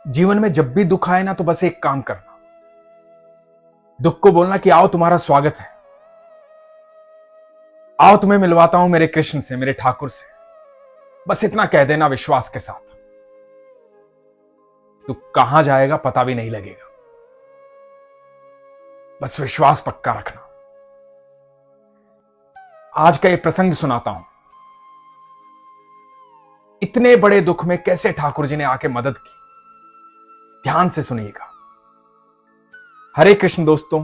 जीवन में जब भी दुख आए ना तो बस एक काम करना, दुख को बोलना कि आओ तुम्हारा स्वागत है, आओ तुम्हें मिलवाता हूं मेरे कृष्ण से, मेरे ठाकुर से। बस इतना कह देना विश्वास के साथ, तू कहां जाएगा पता भी नहीं लगेगा। बस विश्वास पक्का रखना। आज का एक प्रसंग सुनाता हूं। इतने बड़े दुख में कैसे ठाकुर जी ने आके मदद की, ध्यान से सुनिएगा। हरे कृष्ण दोस्तों,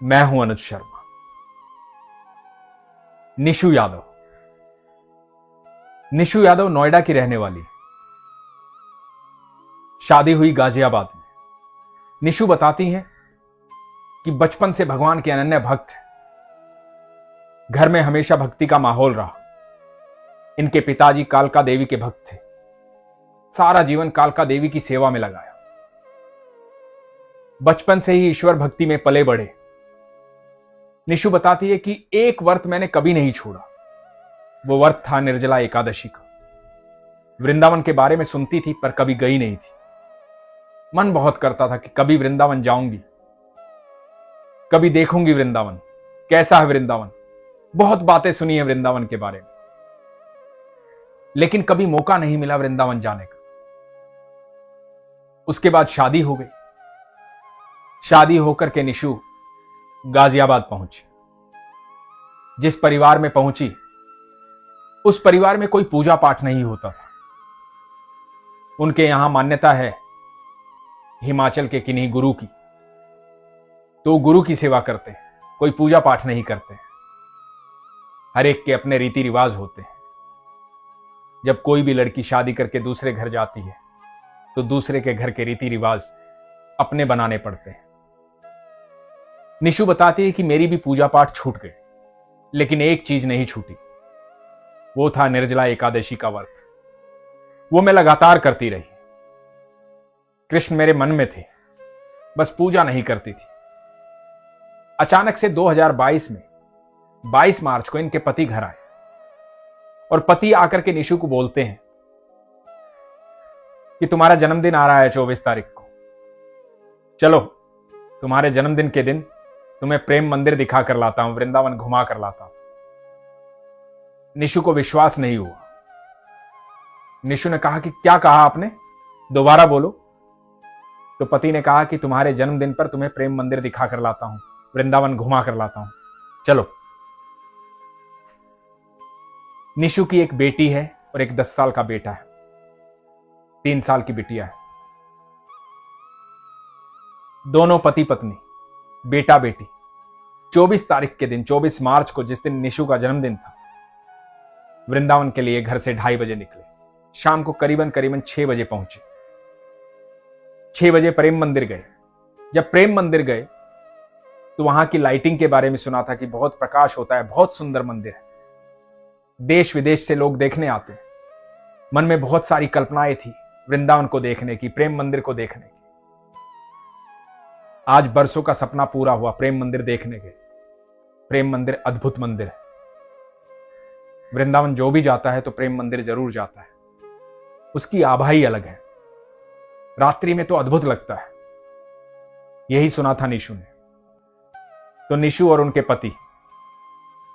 मैं हूं अनुज शर्मा। निशु यादव नोएडा की रहने वाली है। शादी हुई गाजियाबाद में। निशु बताती हैं कि बचपन से भगवान के अनन्य भक्त है। घर में हमेशा भक्ति का माहौल रहा। इनके पिताजी कालका देवी के भक्त थे। सारा जीवन कालका देवी की सेवा में लगाया। बचपन से ही ईश्वर भक्ति में पले बढ़े। निशु बताती है कि एक व्रत मैंने कभी नहीं छोड़ा। वो व्रत था निर्जला एकादशी का। वृंदावन के बारे में सुनती थी पर कभी गई नहीं थी। मन बहुत करता था कि कभी वृंदावन जाऊंगी, कभी देखूंगी वृंदावन, कैसा है वृंदावन। बहुत बातें सुनी है वृंदावन के बारे में, लेकिन कभी मौका नहीं मिला वृंदावन जाने का। उसके बाद शादी हो गई। शादी होकर के निशु गाजियाबाद पहुंची। जिस परिवार में पहुंची, उस परिवार में कोई पूजा पाठ नहीं होता था। उनके यहां मान्यता है हिमाचल के किन्हीं गुरु की, तो गुरु की सेवा करते हैं, कोई पूजा पाठ नहीं करते हैं। हर एक के अपने रीति रिवाज होते हैं। जब कोई भी लड़की शादी करके दूसरे घर जाती है तो दूसरे के घर के रीति रिवाज अपने बनाने पड़ते हैं। निशु बताती है कि मेरी भी पूजा पाठ छूट गए, लेकिन एक चीज नहीं छूटी, वो था निर्जला एकादशी का व्रत। वो मैं लगातार करती रही। कृष्ण मेरे मन में थे, बस पूजा नहीं करती थी। अचानक से 2022 में 22 मार्च को इनके पति घर आए और पति आकर के निशु को बोलते हैं कि तुम्हारा जन्मदिन आ रहा है 24 तारीख को, चलो तुम्हारे जन्मदिन के दिन तुम्हें प्रेम मंदिर दिखा कर लाता हूं, वृंदावन घुमा कर लाता हूं। निशु को विश्वास नहीं हुआ। निशु ने कहा कि क्या कहा आपने, दोबारा बोलो। तो पति ने कहा कि तुम्हारे जन्मदिन पर तुम्हें प्रेम मंदिर दिखा कर लाता हूं, वृंदावन घुमा कर लाता हूं, चलो। निशु की एक बेटी है और एक 10 साल का बेटा है। 3 साल की बिटिया है। दोनों पति पत्नी, बेटा बेटी 24 तारीख के दिन, 24 मार्च को, जिस दिन निशु का जन्मदिन था, वृंदावन के लिए घर से 2:30 बजे निकले। शाम को करीबन 6 बजे पहुंचे। 6 बजे प्रेम मंदिर गए। जब प्रेम मंदिर गए तो वहां की लाइटिंग के बारे में सुना था कि बहुत प्रकाश होता है, बहुत सुंदर मंदिर है, देश विदेश से लोग देखने आते हैं। मन में बहुत सारी कल्पनाएं थी वृंदावन को देखने की, प्रेम मंदिर को देखने की। आज बरसों का सपना पूरा हुआ। प्रेम मंदिर देखने गए। प्रेम मंदिर अद्भुत मंदिर है। वृंदावन जो भी जाता है तो प्रेम मंदिर जरूर जाता है। उसकी आभा ही अलग है। रात्रि में तो अद्भुत लगता है। यही सुना था निशु ने। तो निशु और उनके पति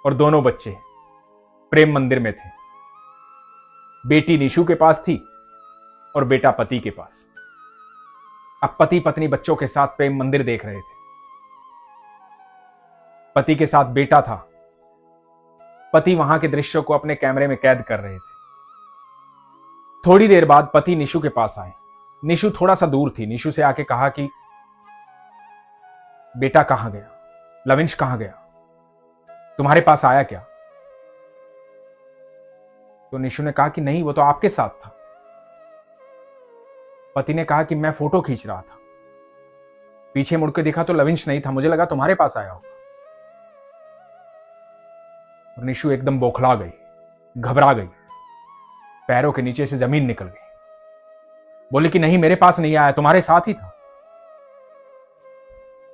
और दोनों बच्चे प्रेम मंदिर में थे। बेटी निशु के पास थी और बेटा पति के पास। अब पति पत्नी बच्चों के साथ प्रेम मंदिर देख रहे थे। पति के साथ बेटा था। पति वहां के दृश्यों को अपने कैमरे में कैद कर रहे थे। थोड़ी देर बाद पति निशु के पास आए। निशु थोड़ा सा दूर थी। निशु से आके कहा कि बेटा कहां गया, लविंश कहां गया, तुम्हारे पास आया क्या? तो निशु ने कहा कि नहीं, वो तो आपके साथ था। पति ने कहा कि मैं फोटो खींच रहा था, पीछे मुड़ के देखा तो लविंश नहीं था, मुझे लगा तुम्हारे पास आया होगा। और निशु एकदम बौखला गई, घबरा गई, पैरों के नीचे से जमीन निकल गई। बोली कि नहीं, मेरे पास नहीं आया, तुम्हारे साथ ही था।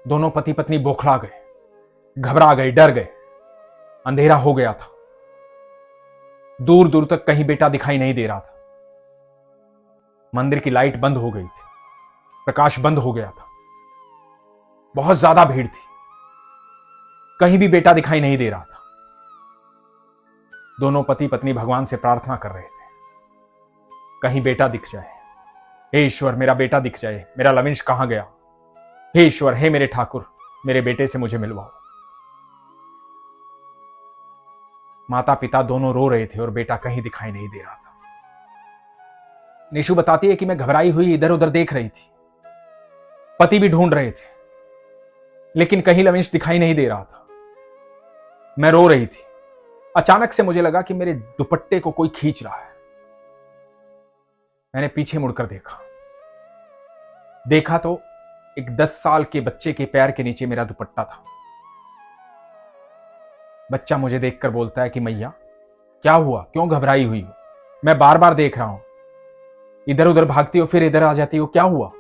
दोनों पति पत्नी बौखला गए, घबरा गए, डर गए। अंधेरा हो गया था। दूर दूर तक कहीं बेटा दिखाई नहीं दे रहा था। मंदिर की लाइट बंद हो गई थी, प्रकाश बंद हो गया था, बहुत ज्यादा भीड़ थी, कहीं भी बेटा दिखाई नहीं दे रहा था। दोनों पति पत्नी भगवान से प्रार्थना कर रहे थे, कहीं बेटा दिख जाए, हे ईश्वर मेरा बेटा दिख जाए, मेरा लविंश कहां गया, हे ईश्वर, हे मेरे ठाकुर, मेरे बेटे से मुझे मिलवाओ। माता पिता दोनों रो रहे थे और बेटा कहीं दिखाई नहीं दे रहा था। निशु बताती है कि मैं घबराई हुई इधर उधर देख रही थी, पति भी ढूंढ रहे थे, लेकिन कहीं लविंश दिखाई नहीं दे रहा था। मैं रो रही थी। अचानक से मुझे लगा कि मेरे दुपट्टे को कोई खींच रहा है। मैंने पीछे मुड़कर देखा तो एक 10 साल के बच्चे के पैर के नीचे मेरा दुपट्टा था। बच्चा मुझे देखकर बोलता है कि मैया क्या हुआ, क्यों घबराई हुई हो, मैं बार बार देख रहा हूं, इधर उधर भागती हो फिर इधर आ जाती हो, क्या हुआ।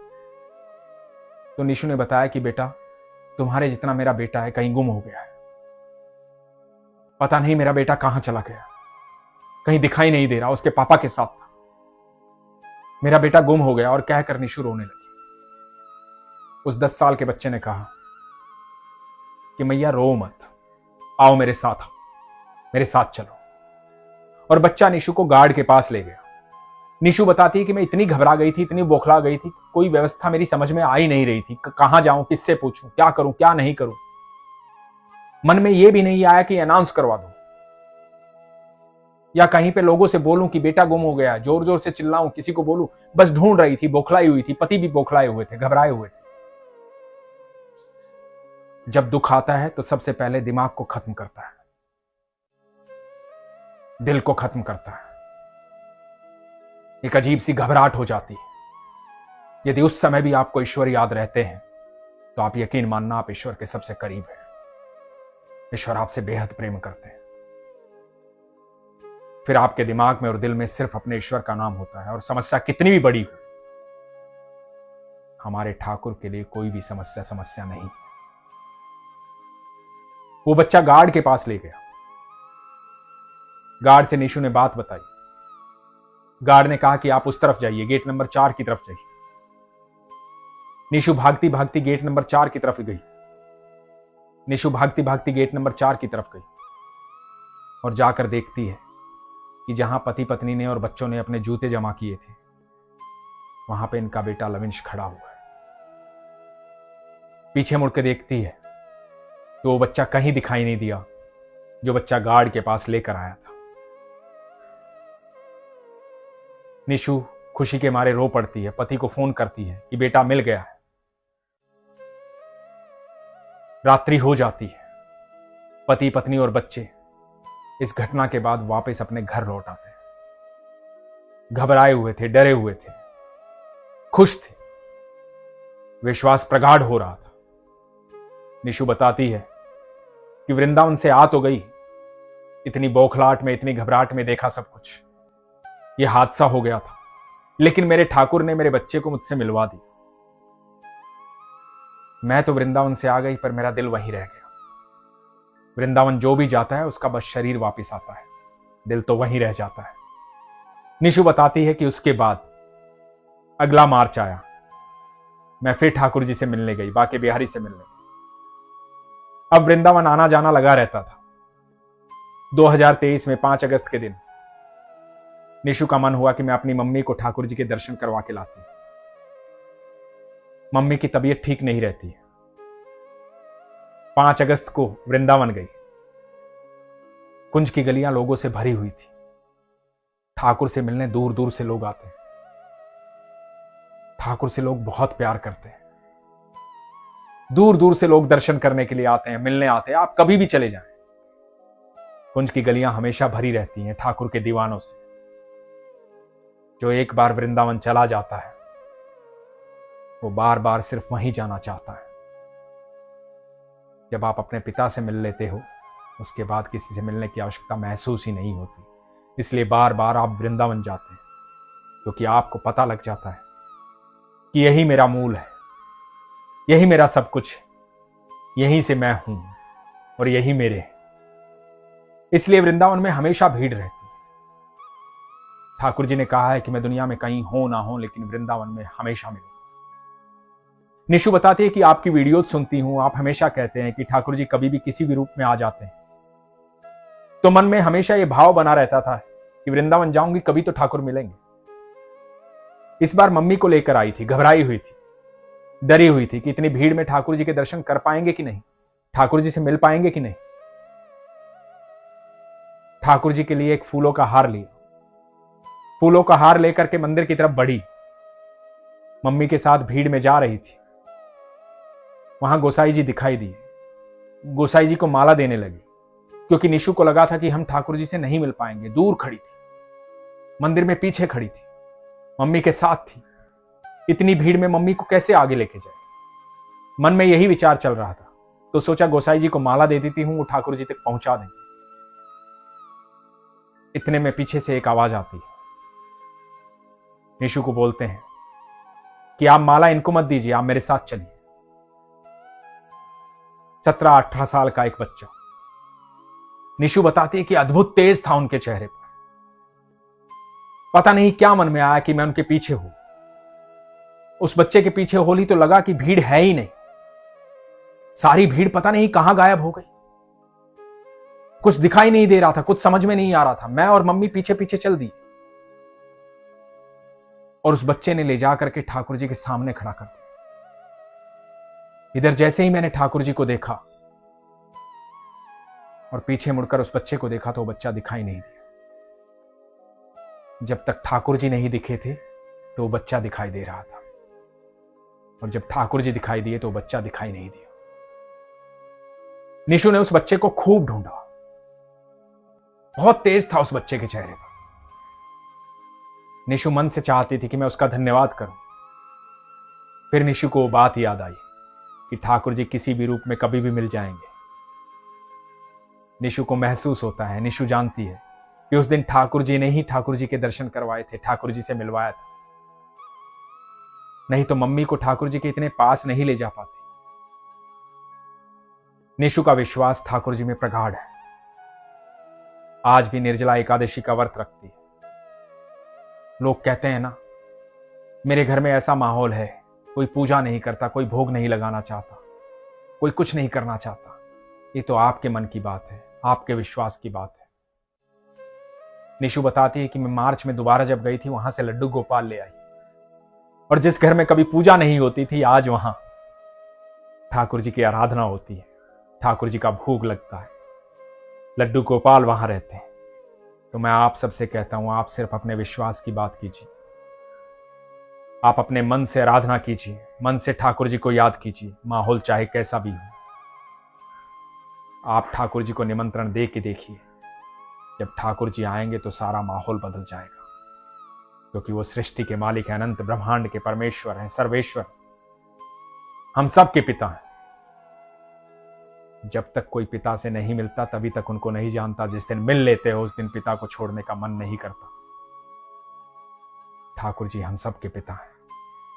तो निशु ने बताया कि बेटा तुम्हारे जितना मेरा बेटा है कहीं गुम हो गया है, पता नहीं मेरा बेटा कहां चला गया, कहीं दिखाई नहीं दे रहा, उसके पापा के साथ था, मेरा बेटा गुम हो गया। और कहकर निशु रोने लगी। उस 10 साल के बच्चे ने कहा कि मैया रो मत, आओ मेरे साथ, आओ मेरे साथ चलो। और बच्चा निशु को गार्ड के पास ले गया। निशु बताती है कि मैं इतनी घबरा गई थी, इतनी बौखला गई थी, कोई व्यवस्था मेरी समझ में आ ही नहीं रही थी, कहां जाऊं, किससे पूछूं, क्या करूं क्या नहीं करूं। मन में यह भी नहीं आया कि अनाउंस करवा दूं या कहीं पे लोगों से बोलूं कि बेटा गुम हो गया, जोर जोर से चिल्लाऊं, किसी को बोलूं। बस ढूंढ रही थी, बौखलाई हुई थी, पति भी बौखलाए हुए थे, घबराए हुए थे। जब दुख आता है तो सबसे पहले दिमाग को खत्म करता है, दिल को खत्म करता है, एक अजीब सी घबराहट हो जाती है। यदि उस समय भी आपको ईश्वर याद रहते हैं तो आप यकीन मानना आप ईश्वर के सबसे करीब हैं। ईश्वर आपसे बेहद प्रेम करते हैं। फिर आपके दिमाग में और दिल में सिर्फ अपने ईश्वर का नाम होता है, और समस्या कितनी भी बड़ी हो, हमारे ठाकुर के लिए कोई भी समस्या नहीं। वो बच्चा गार्ड के पास ले गया। गार्ड से निशु ने बात बताई। गार्ड ने कहा कि आप उस तरफ जाइए, गेट नंबर 4 की तरफ जाइए। निशु भागती भागती गेट नंबर 4 की तरफ गई। निशु भागती भागती गेट नंबर 4 की तरफ गई और जाकर देखती है कि जहां पति पत्नी ने और बच्चों ने अपने जूते जमा किए थे, वहां पे इनका बेटा लविंश खड़ा हुआ है। पीछे मुड़ के देखती है तो वो बच्चा कहीं दिखाई नहीं दिया जो बच्चा गार्ड के पास लेकर आया था। निशु खुशी के मारे रो पड़ती है, पति को फोन करती है कि बेटा मिल गया है। रात्रि हो जाती है। पति पत्नी और बच्चे इस घटना के बाद वापस अपने घर लौट आते हैं। घबराए हुए थे, डरे हुए थे, खुश थे, विश्वास प्रगाढ़ हो रहा था। निशु बताती है कि वृंदावन से आ तो गई, इतनी बौखलाहट में, इतनी घबराहट में देखा सब कुछ, यह हादसा हो गया था, लेकिन मेरे ठाकुर ने मेरे बच्चे को मुझसे मिलवा दी। मैं तो वृंदावन से आ गई पर मेरा दिल वहीं रह गया। वृंदावन जो भी जाता है उसका बस शरीर वापस आता है, दिल तो वहीं रह जाता है। निशु बताती है कि उसके बाद अगला मार्च आया, मैं फिर ठाकुर जी से मिलने गई, बाके बिहारी से मिलने। अब वृंदावन आना जाना लगा रहता था। 2023 में 5 अगस्त के दिन निशु का मन हुआ कि मैं अपनी मम्मी को ठाकुर जी के दर्शन करवा के लाती। मम्मी की तबीयत ठीक नहीं रहती है। 5 अगस्त को वृंदावन गई। कुंज की गलियां लोगों से भरी हुई थी। ठाकुर से मिलने दूर दूर से लोग आते हैं। ठाकुर से लोग बहुत प्यार करते हैं। दूर दूर से लोग दर्शन करने के लिए आते हैं, मिलने आते हैं। आप कभी भी चले जाएं, कुंज की गलियां हमेशा भरी रहती हैं ठाकुर के दीवानों से। जो एक बार वृंदावन चला जाता है वो बार बार सिर्फ वहीं जाना चाहता है। जब आप अपने पिता से मिल लेते हो उसके बाद किसी से मिलने की आवश्यकता महसूस ही नहीं होती। इसलिए बार बार आप वृंदावन जाते हैं, क्योंकि आपको पता लग जाता है कि यही मेरा मूल है, यही मेरा सब कुछ, यहीं से मैं हूं और यही मेरे है। इसलिए वृंदावन में हमेशा भीड़ रहती है। ठाकुर जी ने कहा है कि मैं दुनिया में कहीं हो ना हो लेकिन वृंदावन में हमेशा मिलूंगा। निशु बताती है कि आपकी वीडियो सुनती हूं, आप हमेशा कहते हैं कि ठाकुर जी कभी भी किसी भी रूप में आ जाते हैं, तो मन में हमेशा यह भाव बना रहता था कि वृंदावन जाऊंगी कभी तो ठाकुर मिलेंगे। इस बार मम्मी को लेकर आई थी, घबराई हुई थी, डरी हुई थी कि इतनी भीड़ में ठाकुर जी के दर्शन कर पाएंगे कि नहीं, ठाकुर जी से मिल पाएंगे कि नहीं। ठाकुर जी के लिए एक फूलों का हार लिया, फूलों का हार लेकर के मंदिर की तरफ बढ़ी। मम्मी के साथ भीड़ में जा रही थी। वहां गोसाई जी दिखाई दिए, गोसाई जी को माला देने लगी, क्योंकि निशु को लगा था कि हम ठाकुर जी से नहीं मिल पाएंगे। दूर खड़ी थी, मंदिर में पीछे खड़ी थी, मम्मी के साथ थी। इतनी भीड़ में मम्मी को कैसे आगे लेके जाए, मन में यही विचार चल रहा था। तो सोचा गोसाई जी को माला दे देती हूं, वो ठाकुर जी तक पहुंचा देंगे। इतने में पीछे से एक आवाज आती है। निशु को बोलते हैं कि आप माला इनको मत दीजिए, आप मेरे साथ चलिए। 17-18 साल का एक बच्चा। निशु बताती है कि अद्भुत तेज था उनके चेहरे पर। पता नहीं क्या मन में आया कि मैं उनके पीछे हूं। उस बच्चे के पीछे होली तो लगा कि भीड़ है ही नहीं। सारी भीड़ पता नहीं कहां गायब हो गई। कुछ दिखाई नहीं दे रहा था, कुछ समझ में नहीं आ रहा था। मैं और मम्मी पीछे पीछे चल दी और उस बच्चे ने ले जाकर के ठाकुर जी के सामने खड़ा कर दिया। इधर जैसे ही मैंने ठाकुर जी को देखा और पीछे मुड़कर उस बच्चे को देखा तो वो बच्चा दिखाई नहीं दिया। जब तक ठाकुर जी नहीं दिखे थे तो वो बच्चा दिखाई दे रहा था, और जब ठाकुर जी दिखाई दिए तो वो बच्चा दिखाई नहीं दिया। निशु ने उस बच्चे को खूब ढूंढा। बहुत तेज था उस बच्चे के चेहरे पर। निशु मन से चाहती थी कि मैं उसका धन्यवाद करूं। फिर निशु को वो बात याद आई कि ठाकुर जी किसी भी रूप में कभी भी मिल जाएंगे। निशु को महसूस होता है, निशु जानती है कि उस दिन ठाकुर जी ने ही ठाकुर जी के दर्शन करवाए थे, ठाकुर जी से मिलवाया था। नहीं तो मम्मी को ठाकुर जी के इतने पास नहीं ले जा पाती। निशु का विश्वास ठाकुर जी में प्रगाढ़ है। आज भी निर्जला एकादशी का व्रत रखती है। लोग कहते हैं ना, मेरे घर में ऐसा माहौल है, कोई पूजा नहीं करता, कोई भोग नहीं लगाना चाहता, कोई कुछ नहीं करना चाहता। ये तो आपके मन की बात है, आपके विश्वास की बात है। निशु बताती है कि मैं मार्च में दोबारा जब गई थी, वहां से लड्डू गोपाल ले आई, और जिस घर में कभी पूजा नहीं होती थी, आज वहां ठाकुर जी की आराधना होती है, ठाकुर जी का भोग लगता है, लड्डू गोपाल वहां रहते हैं। तो मैं आप सबसे कहता हूं, आप सिर्फ अपने विश्वास की बात कीजिए। आप अपने मन से आराधना कीजिए, मन से ठाकुर जी को याद कीजिए, माहौल चाहे कैसा भी हो। आप ठाकुर जी को निमंत्रण दे के देखिए। जब ठाकुर जी आएंगे तो सारा माहौल बदल जाएगा, क्योंकि वो सृष्टि के मालिक हैं, अनंत ब्रह्मांड के परमेश्वर हैं, सर्वेश्वर, हम सब के पिता हैं। जब तक कोई पिता से नहीं मिलता तभी तक उनको नहीं जानता। जिस दिन मिल लेते हो उस दिन पिता को छोड़ने का मन नहीं करता। ठाकुर जी हम सब के पिता हैं।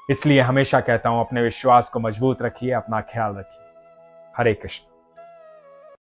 इसलिए हमेशा कहता हूं, अपने विश्वास को मजबूत रखिए, अपना ख्याल रखिए। हरे कृष्ण।